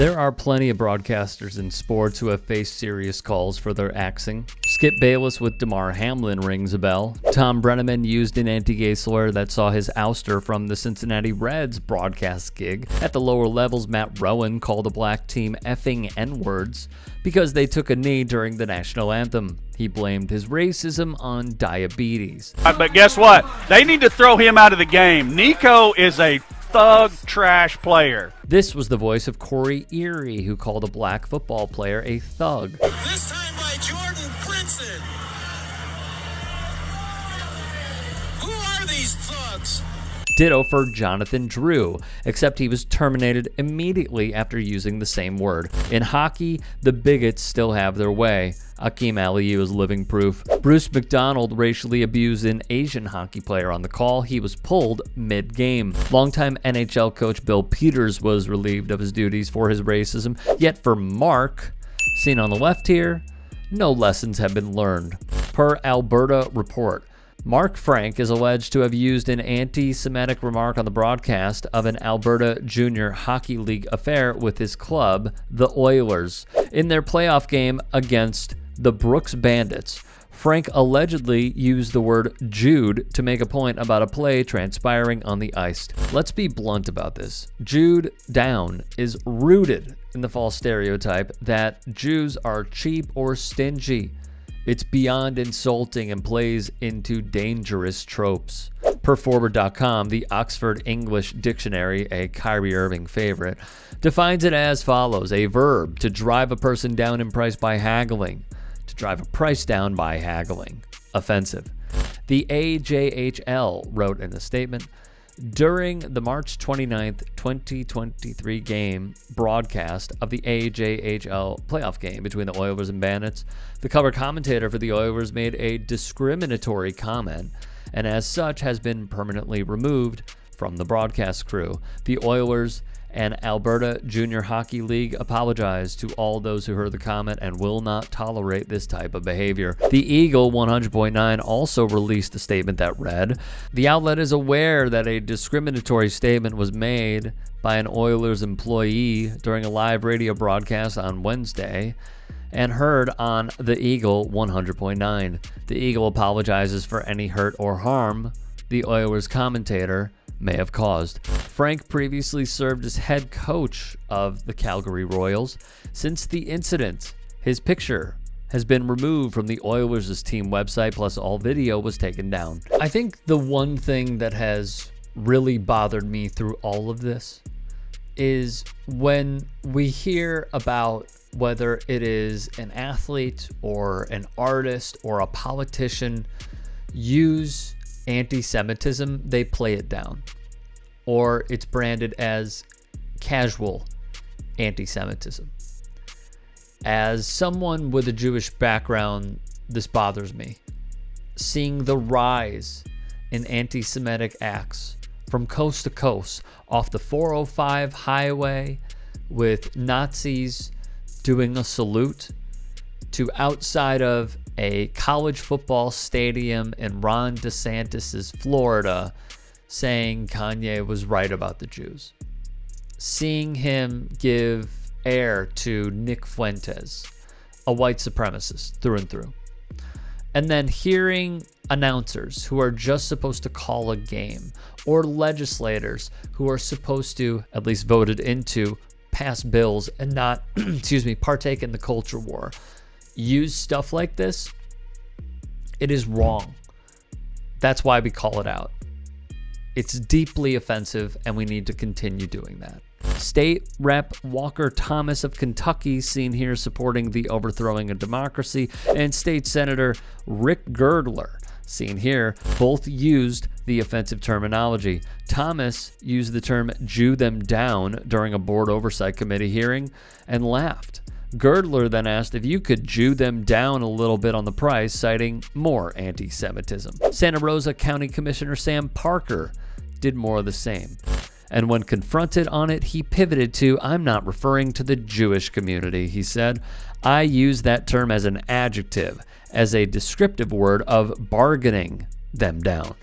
There are plenty of broadcasters in sports who have faced serious calls for their axing. Skip Bayless with Damar Hamlin rings a bell. Tom Brenneman used an anti-gay slur that saw his ouster from the Cincinnati Reds broadcast gig. At the lower levels, Matt Rowan called a black team effing N-words because they took a knee during the national anthem. He blamed his racism on diabetes. But guess what? They need to throw him out of the game. Nico is a thug trash player. This was the voice of Corey Erie, who called a black football player a thug. This time by Jordan Princeton. Who are these thugs? Ditto for Jonathan Drew, except he was terminated immediately after using the same word. In hockey, the bigots still have their way. Akeem Aliyu is living proof. Bruce McDonald racially abused an Asian hockey player on the call. He was pulled mid-game. Longtime NHL coach Bill Peters was relieved of his duties for his racism. Yet for Mark, seen on the left here, no lessons have been learned. Per Alberta report, Mark Frank is alleged to have used an anti-Semitic remark on the broadcast of an Alberta Junior Hockey League affair with his club, the Oilers, in their playoff game against the Brooks Bandits. Frank allegedly used the word Jude to make a point about a play transpiring on the ice. Let's be blunt about this. Jude down is rooted in the false stereotype that Jews are cheap or stingy. It's beyond insulting and plays into dangerous tropes. Per Forward.com, the Oxford English Dictionary, a Kyrie Irving favorite, defines it as follows: a verb, to drive a person down in price by haggling. To drive a price down by haggling. Offensive. The AJHL wrote in a statement, during the March 29th, 2023 game broadcast of the AJHL playoff game between the Oilers and Bandits, the color commentator for the Oilers made a discriminatory comment and as such has been permanently removed from the broadcast crew. The Oilers and Alberta Junior Hockey League apologize to all those who heard the comment and will not tolerate this type of behavior. The Eagle 100.9 also released a statement that read, the outlet is aware that a discriminatory statement was made by an Oilers employee during a live radio broadcast on Wednesday and heard on the Eagle 100.9. The Eagle apologizes for any hurt or harm the Oilers commentator may have caused. Frank previously served as head coach of the Calgary Royals. Since the incident, his picture has been removed from the Oilers' team website, plus all video was taken down. I think the one thing that has really bothered me through all of this is when we hear about whether it is an athlete or an artist or a politician use anti-Semitism, they play it down. Or it's branded as casual anti-Semitism. As someone with a Jewish background, this bothers me. Seeing the rise in anti-Semitic acts from coast to coast, off the 405 highway, with Nazis doing a salute, to outside of a college football stadium in Ron DeSantis' Florida saying Kanye was right about the Jews. Seeing him give air to Nick Fuentes, a white supremacist through and through. And then hearing announcers who are just supposed to call a game, or legislators who are supposed to, at least voted into, pass bills and not, partake in the culture war, use stuff like this, it is wrong. That's why we call it out. It's deeply offensive, and we need to continue doing that. State Rep Walker Thomas of Kentucky, seen here supporting the overthrowing of democracy, and State Senator Rick Girdler, seen here, both used the offensive terminology. Thomas used the term Jew them down during a board oversight committee hearing and laughed. Girdler then asked if you could Jew them down a little bit on the price, citing more anti-Semitism. Santa Rosa County Commissioner Sam Parker did more of the same. And when confronted on it, he pivoted to, I'm not referring to the Jewish community, he said. I use that term as an adjective, as a descriptive word of bargaining them down.